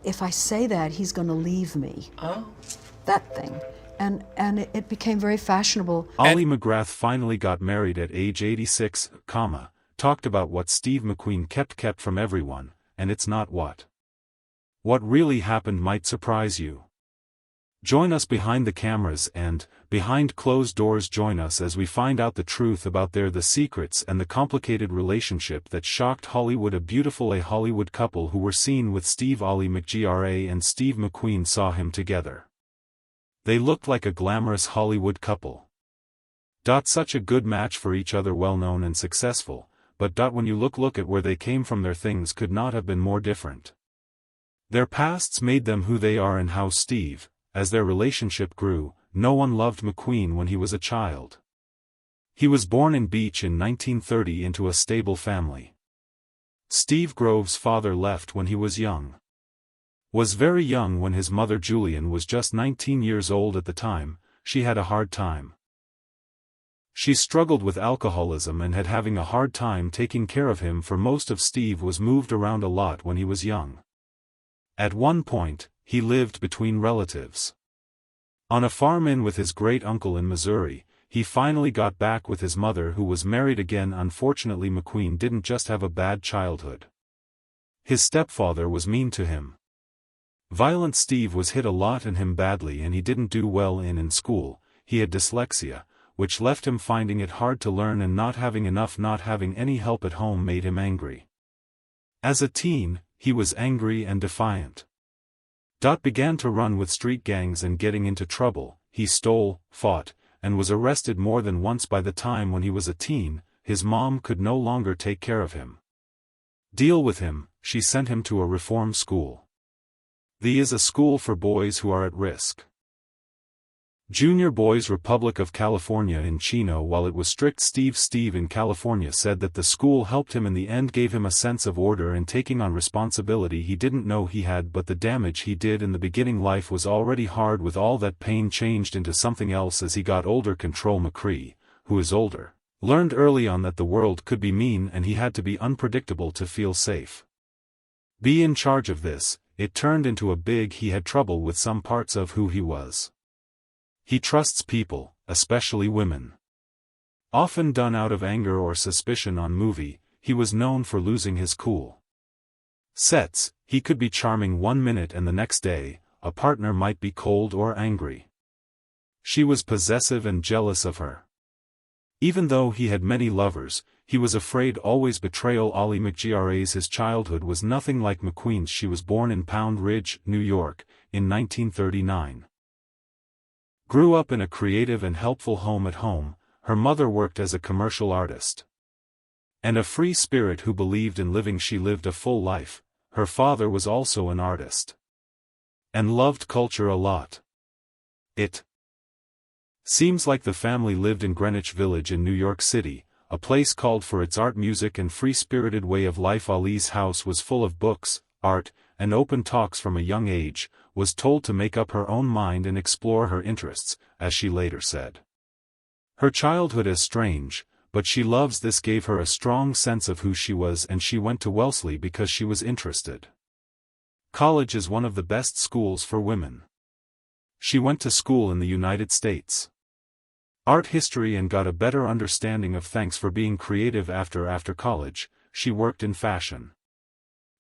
if I say that, he's going to leave me. Oh. That thing. And it became very fashionable. Ollie McGrath finally got married at age 86, talked about what Steve McQueen kept from everyone, and it's not what really happened might surprise you. Join us behind the cameras and, behind closed doors, join us as we find out the truth about the secrets and the complicated relationship that shocked Hollywood. A beautiful Hollywood couple who were seen with Steve. Ollie McGrath and Steve McQueen saw him together. They looked like a glamorous Hollywood couple. Such a good match for each other, well known and successful, but when you look at where they came from, their things could not have been more different. Their pasts made them who they are, and how Steve, as their relationship grew, no one loved McQueen when he was a child. He was born in Beach in 1930 into a stable family. Steve Grove's father left when he was very young when his mother Julian was just 19 years old at the time. She had a hard time. She struggled with alcoholism and had having a hard time taking care of him, for most of Steve was moved around a lot when he was young. At one point, he lived between relatives. On a farm with his great-uncle in Missouri. He finally got back with his mother, who was married again. Unfortunately, McQueen didn't just have a bad childhood. His stepfather was mean to him. Violent. Steve was hit a lot and him badly, and he didn't do well in school. He had dyslexia, which left him finding it hard to learn, and not having any help at home made him angry. As a teen, he was angry and defiant. Began to run with street gangs and getting into trouble. He stole, fought, and was arrested more than once. By the time when he was a teen, his mom could no longer take care of him. Deal with him, she sent him to a reform school. The is a school for boys who are at risk. Junior Boys Republic of California in Chino. While it was strict, Steve in California said that the school helped him in the end, gave him a sense of order and taking on responsibility he didn't know he had. But the damage he did in the beginning, life was already hard with all that pain, changed into something else as he got older. Control. McCree, who is older, learned early on that the world could be mean and he had to be unpredictable to feel safe. Be in charge of this. It turned into a big. He had trouble with some parts of who he was. He trusts people, especially women. Often done out of anger or suspicion. On movie, he was known for losing his cool. Sets, he could be charming one minute and the next day, a partner might be cold or angry. She was possessive and jealous of her. Even though he had many lovers, he was afraid always betrayal. Ollie McGrath. His childhood was nothing like McQueen's. She was born in Pound Ridge, New York, in 1939. Grew up in a creative and helpful home. At home, her mother worked as a commercial artist. And a free spirit who believed in living. She lived a full life. Her father was also an artist. And loved culture a lot. It seems like the family lived in Greenwich Village in New York City, a place called for its art, music and free-spirited way of life. Ollie's house was full of books, art, and open talks. From a young age, was told to make up her own mind and explore her interests, as she later said. Her childhood is strange, but she loves this. Gave her a strong sense of who she was, and she went to Wellesley because she was interested. College is one of the best schools for women. She went to school in the United States. Art history and got a better understanding of thanks for being creative. After college, she worked in fashion.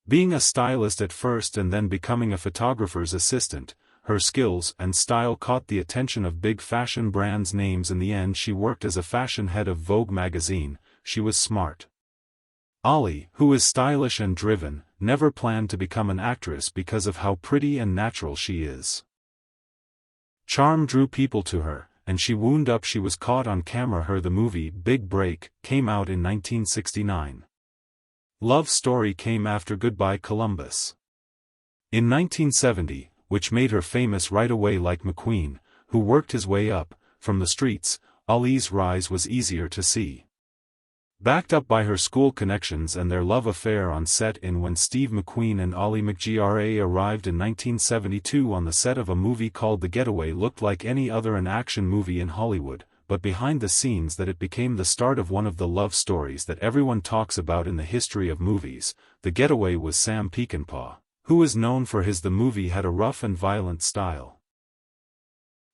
Being a stylist at first and then becoming a photographer's assistant, her skills and style caught the attention of big fashion brands' names. In the end, she worked as a fashion head of Vogue magazine. She was smart. Ollie, who is stylish and driven, never planned to become an actress because of how pretty and natural she is. Charm drew people to her, and she wound up. She was caught on camera. The movie Big Break came out in 1969. Love Story came after Goodbye Columbus. In 1970, which made her famous right away. Like McQueen, who worked his way up from the streets, Ollie's rise was easier to see. Backed up by her school connections and their love affair on set. When Steve McQueen and Ollie McGrath arrived in 1972 on the set of a movie called The Getaway, looked like any other an action movie in Hollywood, but behind the scenes that it became the start of one of the love stories that everyone talks about in the history of movies. The Getaway was Sam Peckinpah, who is known for his The movie had a rough and violent style.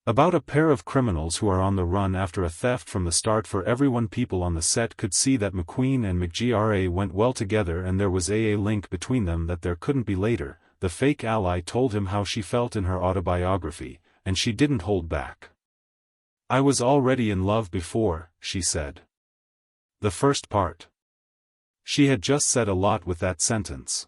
About a pair of criminals who are on the run after a theft from the start. For everyone, people on the set could see that McQueen and McGraw went well together and there was a link between them that there couldn't be. Later, the fake ally told him how she felt in her autobiography, and she didn't hold back. "I was already in love before," she said. The first part. She had just said a lot with that sentence.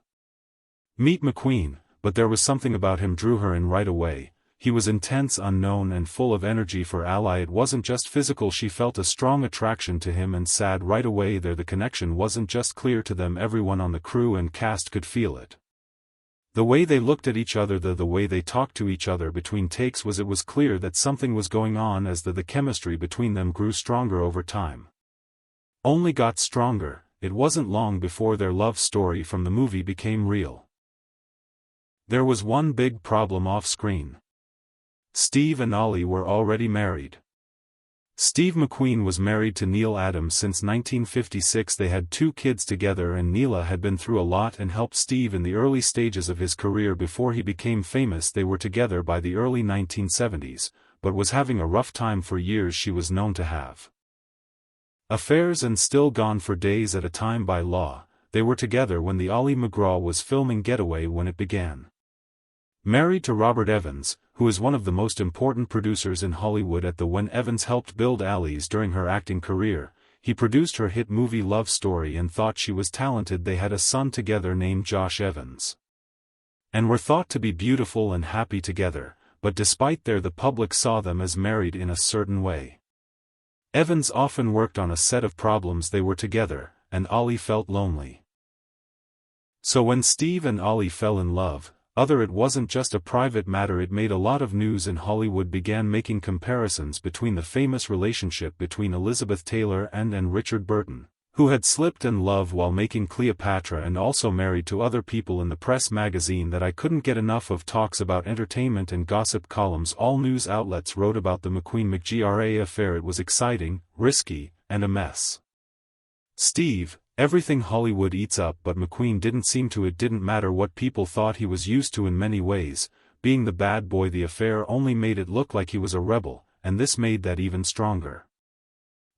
Meet McQueen, but there was something about him drew her in right away. He was intense, unknown and full of energy. For Ally it wasn't just physical, she felt a strong attraction to him and sad right away there. The connection wasn't just clear to them, everyone on the crew and cast could feel it. The way they looked at each other, the way they talked to each other between takes, it was clear that something was going on as the chemistry between them grew stronger over time. Only got stronger. It wasn't long before their love story from the movie became real. There was one big problem off screen. Steve and Ollie were already married. Steve McQueen was married to Neil Adams since 1956. They had 2 kids together and Neela had been through a lot and helped Steve in the early stages of his career before he became famous. They were together by the early 1970s, but was having a rough time for years. She was known to have affairs and still gone for days at a time by law. They were together when the Ollie McGraw was filming Getaway when it began. Married to Robert Evans, who is one of the most important producers in Hollywood at the when Evans helped build Allie's during her acting career. He produced her hit movie Love Story and thought she was talented. They had a son together named Josh Evans, and were thought to be beautiful and happy together, but despite the public saw them as married in a certain way. Evans often worked on a set of problems. They were together, and Ollie felt lonely. So when Steve and Ollie fell in love, it wasn't just a private matter. It made a lot of news in Hollywood. Began making comparisons between the famous relationship between Elizabeth Taylor and Richard Burton, who had slipped in love while making Cleopatra and also married to other people. In the press magazine that I couldn't get enough of talks about entertainment and gossip columns. All news outlets wrote about the McQueen-McGraw affair. It was exciting, risky, and a mess. Steve, everything Hollywood eats up, but McQueen didn't seem to. It didn't matter what people thought. He was used to in many ways, being the bad boy. The affair only made it look like he was a rebel, and this made that even stronger.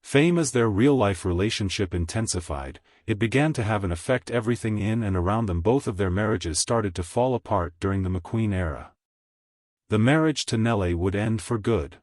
Fame as their real-life relationship intensified, it began to have an effect everything in and around them. Both of their marriages started to fall apart during the McQueen era. The marriage to Nellie would end for good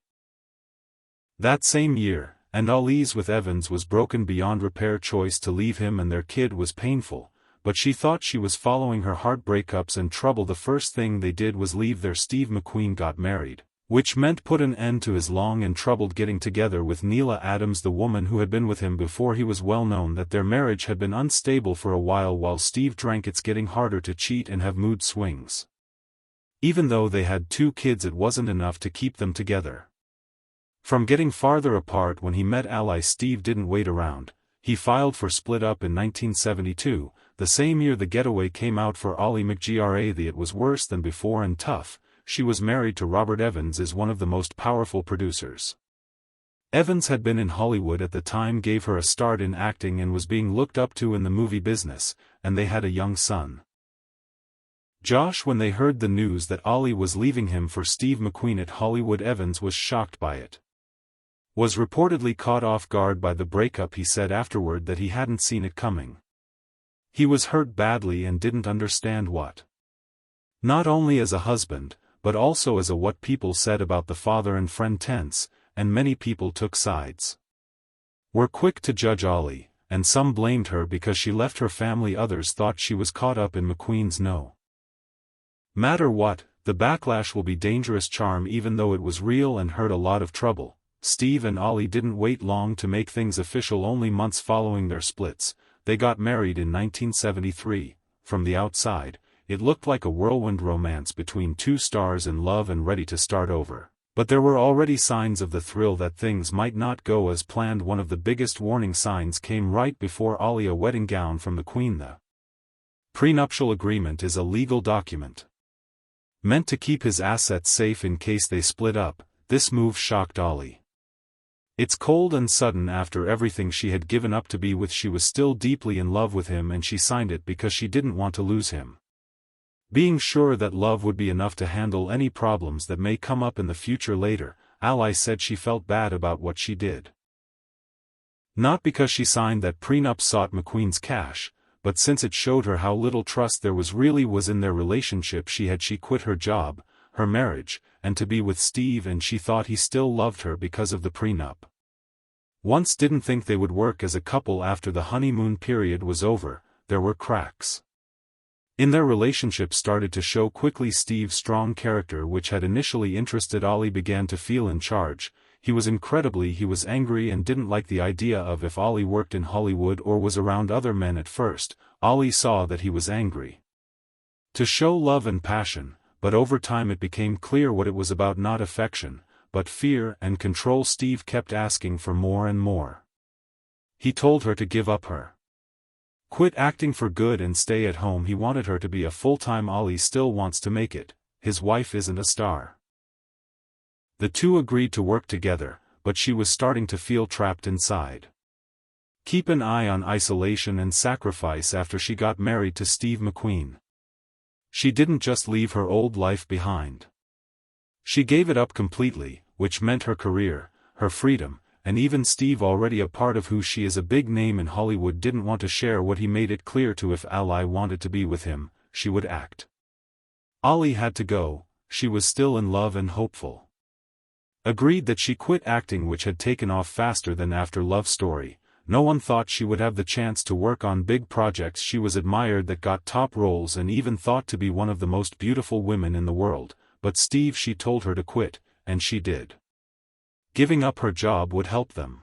that same year, and Ollie's with Evans was broken beyond repair. Choice to leave him and their kid was painful, but she thought she was following her heart. Breakups and trouble. The first thing they did was leave there. Steve McQueen got married, which meant put an end to his long and troubled getting together with Neela Adams, the woman who had been with him before. He was well known that their marriage had been unstable for a while Steve drank. It's getting harder to cheat and have mood swings. Even though they had 2 kids, it wasn't enough to keep them together. From getting farther apart when he met Ally, Steve didn't wait around. He filed for split up in 1972, the same year the Getaway came out. For Ollie McGraw, it was worse than before and tough. She was married to Robert Evans, is one of the most powerful producers. Evans had been in Hollywood at the time, gave her a start in acting and was being looked up to in the movie business, and they had a young son, Josh. When they heard the news that Ollie was leaving him for Steve McQueen at Hollywood, Evans was shocked by it. Was reportedly caught off guard by the breakup. He said afterward that he hadn't seen it coming. He was hurt badly and didn't understand what. Not only as a husband, but also as a what people said about the father and friend tense, and many people took sides. Were quick to judge Ollie, and some blamed her because she left her family. Others thought she was caught up in McQueen's no matter what, the backlash will be dangerous charm. Even though it was real and hurt a lot of trouble, Steve and Ollie didn't wait long to make things official. Only months following their splits, they got married in 1973. From the outside, it looked like a whirlwind romance between 2 stars in love and ready to start over. But there were already signs of the thrill that things might not go as planned. One of the biggest warning signs came right before Ollie a wedding gown from the Queen. The prenuptial agreement is a legal document meant to keep his assets safe in case they split up. This move shocked Ollie. It's cold and sudden. After everything she had given up to be with, she was still deeply in love with him and she signed it because she didn't want to lose him. Being sure that love would be enough to handle any problems that may come up in the future later, Ally said she felt bad about what she did. Not because she signed that prenup sought McQueen's cash, but since it showed her how little trust there really was in their relationship. She quit her job, her marriage, and to be with Steve, and she thought he still loved her because of the prenup. Once didn't think they would work as a couple after the honeymoon period was over. There were cracks in their relationship started to show quickly. Steve's strong character, which had initially interested Ollie, began to feel in charge. He was angry and didn't like the idea of if Ollie worked in Hollywood or was around other men. At first, Ollie saw that he was angry to show love and passion, but over time it became clear what it was about: not affection, but fear and control. Steve kept asking for more and more. He told her to give up her quit acting for good and stay at home. He wanted her to be a full-time. Ollie still wants to make it. His wife isn't a star. The two agreed to work together, but she was starting to feel trapped inside. Keep an eye on isolation and sacrifice. After she got married to Steve McQueen, she didn't just leave her old life behind. She gave it up completely, which meant her career, her freedom, and even Steve, already a part of who she is, a big name in Hollywood, didn't want to share what he made it clear to. If Ally wanted to be with him, she would act. Ollie had to go. She was still in love and hopeful. Agreed that she quit acting, which had taken off faster than After Love Story. No one thought she would have the chance to work on big projects she was admired that got top roles and even thought to be one of the most beautiful women in the world. But Steve, she told her to quit, and she did. Giving up her job would help them.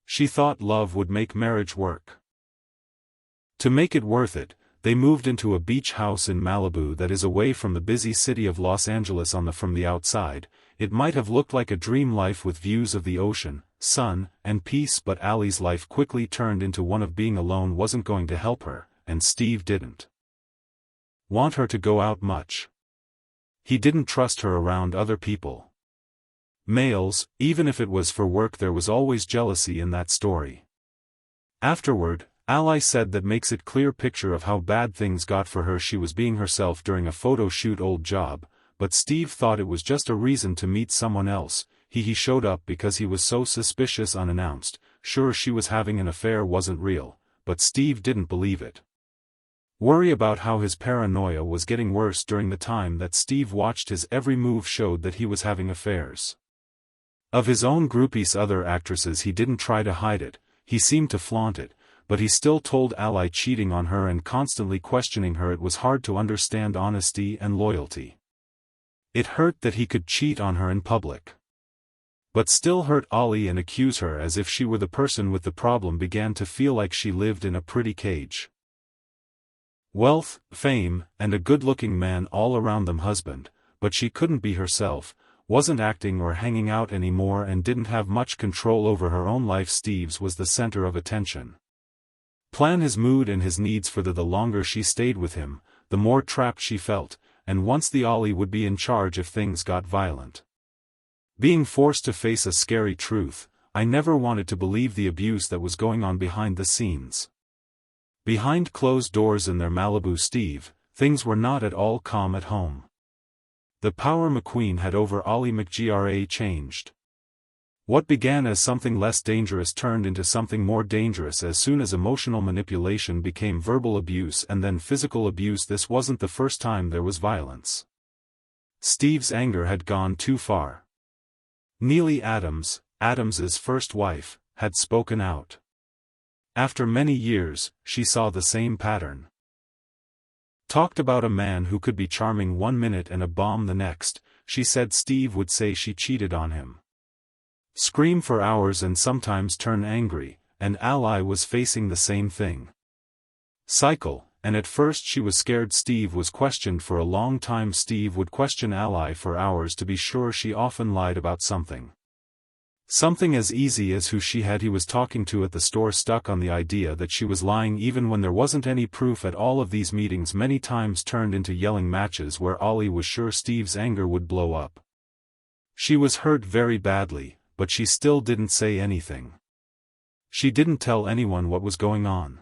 She thought love would make marriage work. To make it worth it, they moved into a beach house in Malibu that is away from the busy city of Los Angeles. From the outside, it might have looked like a dream life with views of the ocean, sun, and peace, but Allie's life quickly turned into one of being alone. Wasn't going to help her, and Steve didn't want her to go out much. He didn't trust her around other people. Males, even if it was for work. There was always jealousy in that story. Afterward, Ally said that makes it clear picture of how bad things got for her. She was being herself during a photo shoot, old job, but Steve thought it was just a reason to meet someone else. He showed up because he was so suspicious unannounced. Sure, she was having an affair wasn't real, but Steve didn't believe it. Worry about how his paranoia was getting worse during the time that Steve watched his every move showed that he was having affairs. Of his own groupies, other actresses. He didn't try to hide it, he seemed to flaunt it, but he still told Ally cheating on her and constantly questioning her. It was hard to understand honesty and loyalty. It hurt that he could cheat on her in public, but still hurt Ollie and accuse her as if she were the person with the problem. Began to feel like she lived in a pretty cage. Wealth, fame, and a good-looking man all around them, husband, but she couldn't be herself, wasn't acting or hanging out anymore, and didn't have much control over her own life. Steve's was the center of attention. Plan his mood and his needs. For the longer she stayed with him, the more trapped she felt, and once the Ollie would be in charge if things got violent. Being forced to face a scary truth: I never wanted to believe the abuse that was going on behind the scenes. Behind closed doors in their Malibu Steve, things were not at all calm at home. The power McQueen had over Ollie McGraw changed. What began as something less dangerous turned into something more dangerous as soon as emotional manipulation became verbal abuse and then physical abuse. This wasn't the first time there was violence. Steve's anger had gone too far. Neely Adams, Adams's first wife, had spoken out. After many years, she saw the same pattern. Talked about a man who could be charming one minute and a bomb the next. She said Steve would say she cheated on him, scream for hours and sometimes turn angry, and Ally was facing the same thing. Cycle, and at first she was scared. Steve was questioned for a long time. Steve would question Ally for hours to be sure. She often lied about something. Something as easy as who he was talking to at the store, stuck on the idea that she was lying even when there wasn't any proof at all. Of these meetings many times turned into yelling matches where Ollie was sure Steve's anger would blow up. She was hurt very badly, but she still didn't say anything. She didn't tell anyone what was going on.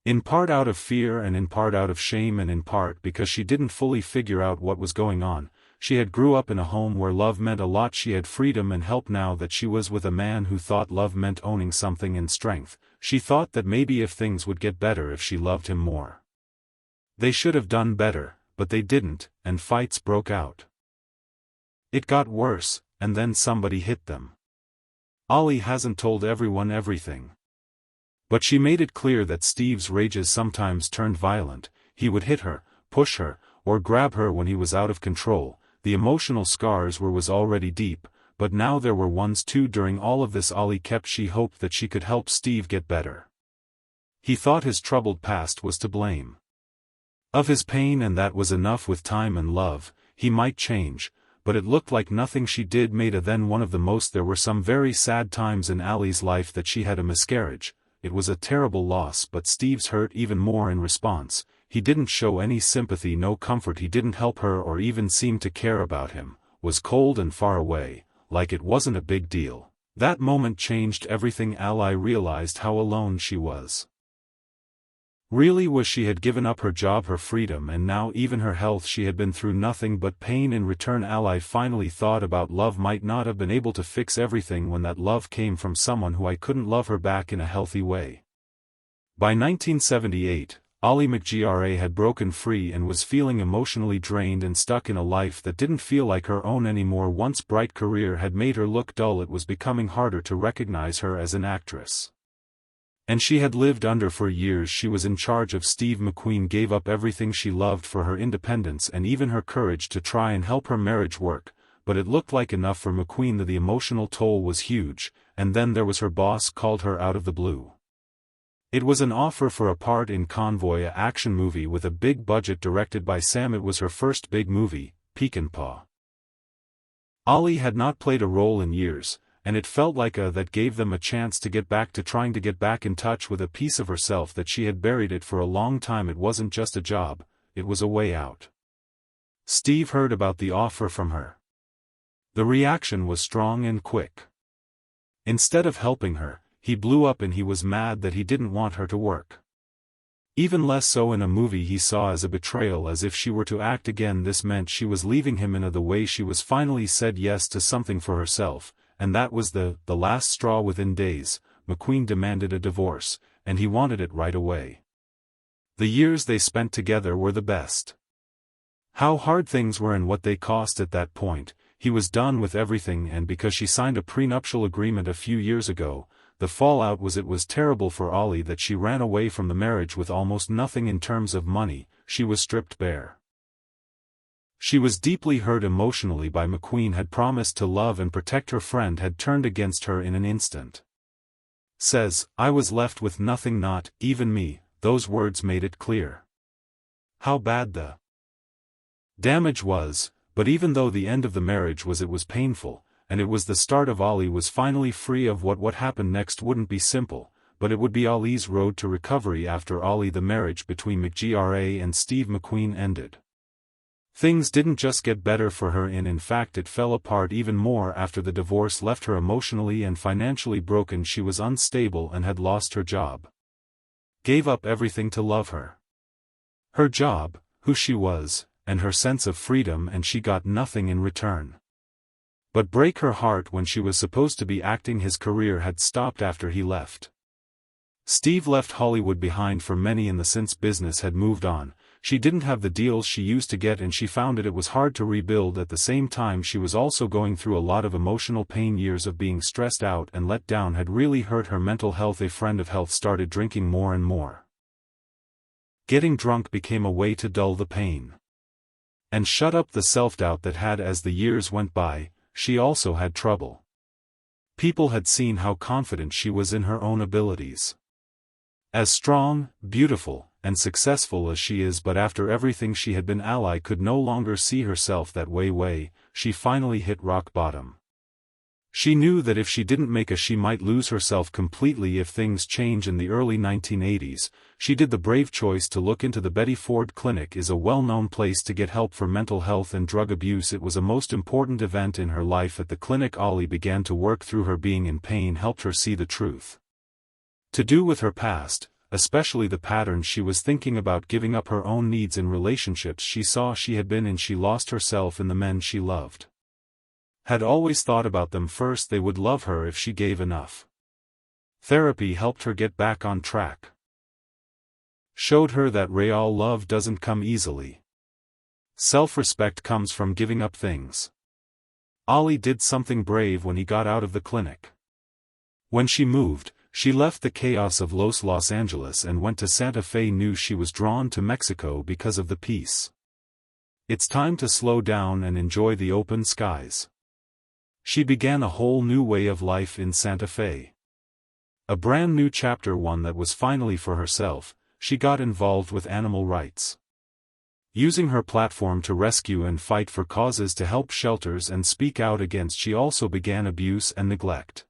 In part out of fear and in part out of shame and in part because she didn't fully figure out what was going on. She had grew up in a home where love meant a lot. She had freedom and help. Now that she was with a man who thought love meant owning something and strength, she thought that maybe if things would get better if she loved him more. They should have done better, but they didn't, and fights broke out. It got worse, and then somebody hit them. Ollie hasn't told everyone everything. But she made it clear that Steve's rages sometimes turned violent. He would hit her, push her, or grab her when he was out of control. The emotional scars was already deep, but now there were ones too. During all of this she hoped that she could help Steve get better. He thought his troubled past was to blame. Of his pain, and that was enough. With time and love, he might change, but it looked like nothing she did made a then one of the most. There were some very sad times in Allie's life that she had a miscarriage. It was a terrible loss, but Steve's hurt even more in response. He didn't show any sympathy, no comfort. He didn't help her or even seem to care about him, was cold and far away, like it wasn't a big deal. That moment changed everything. Allie realized how alone she was. She had given up her job, her freedom, and now even her health. She had been through nothing but pain in return. Allie finally thought about love might not have been able to fix everything when that love came from someone who I couldn't love her back in a healthy way. By 1978, Ollie McGraw had broken free and was feeling emotionally drained and stuck in a life that didn't feel like her own anymore. Once bright career had made her look dull. It was becoming harder to recognize her as an actress. And she had lived under for years. She was in charge of Steve McQueen, gave up everything she loved for her independence and even her courage to try and help her marriage work, but it looked like enough for McQueen. The emotional toll was huge, and then there was her boss called her out of the blue. It was an offer for a part in Convoy, a action movie with a big budget directed by Sam. It was her first big movie, Pekin' Paw. Ollie had not played a role in years, and it felt like that gave them a chance to get back to trying to get back in touch with a piece of herself that she had buried it for a long time. It wasn't just a job, it was a way out. Steve heard about the offer from her. The reaction was strong and quick. Instead of helping her, he blew up and he was mad that he didn't want her to work. Even less so in a movie he saw as a betrayal, as if she were to act again this meant she was leaving him. In the way she was finally said yes to something for herself. And that was the last straw. Within days, McQueen demanded a divorce, and he wanted it right away. The years they spent together were the best. How hard things were and what they cost at that point. He was done with everything, and because she signed a prenuptial agreement a few years ago, the fallout was it was terrible for Ollie that she ran away from the marriage with almost nothing in terms of money. She was stripped bare. She was deeply hurt emotionally by McQueen. Had promised to love and protect her friend, had turned against her in an instant. Says, I was left with nothing, not even me. Those words made it clear how bad the damage was, but even though the end of the marriage was, it was painful, and it was the start of Ollie was finally free of what happened next wouldn't be simple, but it would be Ollie's road to recovery. After Ollie, the marriage between McGraw and Steve McQueen ended. Things didn't just get better for her, in fact it fell apart even more after the divorce left her emotionally and financially broken. She was unstable and had lost her job. Gave up everything to love her. Her job, who she was, and her sense of freedom, and she got nothing in return. But break her heart when she was supposed to be acting. His career had stopped after he left. Steve left Hollywood behind for many, and since business had moved on, she didn't have the deals she used to get, and she found it was hard to rebuild. At the same time she was also going through a lot of emotional pain. Years of being stressed out and let down had really hurt her mental health. A friend of health started drinking more and more. Getting drunk became a way to dull the pain and shut up the self-doubt that had. As the years went by, she also had trouble. People had seen how confident she was in her own abilities. As strong, beautiful, and successful as she is, but after everything she had been, Ally could no longer see herself that way. She finally hit rock bottom. She knew that if she didn't make she might lose herself completely if things change. In the early 1980s, she did the brave choice to look into the Betty Ford Clinic. Is a well-known place to get help for mental health and drug abuse. It was a most important event in her life. At the clinic, Ollie began to work through her being in pain, helped her see the truth to do with her past, especially the patterns she was thinking about giving up her own needs in relationships she saw she had been in. She lost herself in the men she loved. Had always thought about them first, they would love her if she gave enough. Therapy helped her get back on track. Showed her that real love doesn't come easily. Self-respect comes from giving up things. Ollie did something brave when he got out of the clinic. When she moved, she left the chaos of Los Angeles and went to Santa Fe. Knew she was drawn to Mexico because of the peace. It's time to slow down and enjoy the open skies. She began a whole new way of life in Santa Fe. A brand new chapter, one that was finally for herself. She got involved with animal rights. Using her platform to rescue and fight for causes to help shelters and speak out against. She also began abuse and neglect.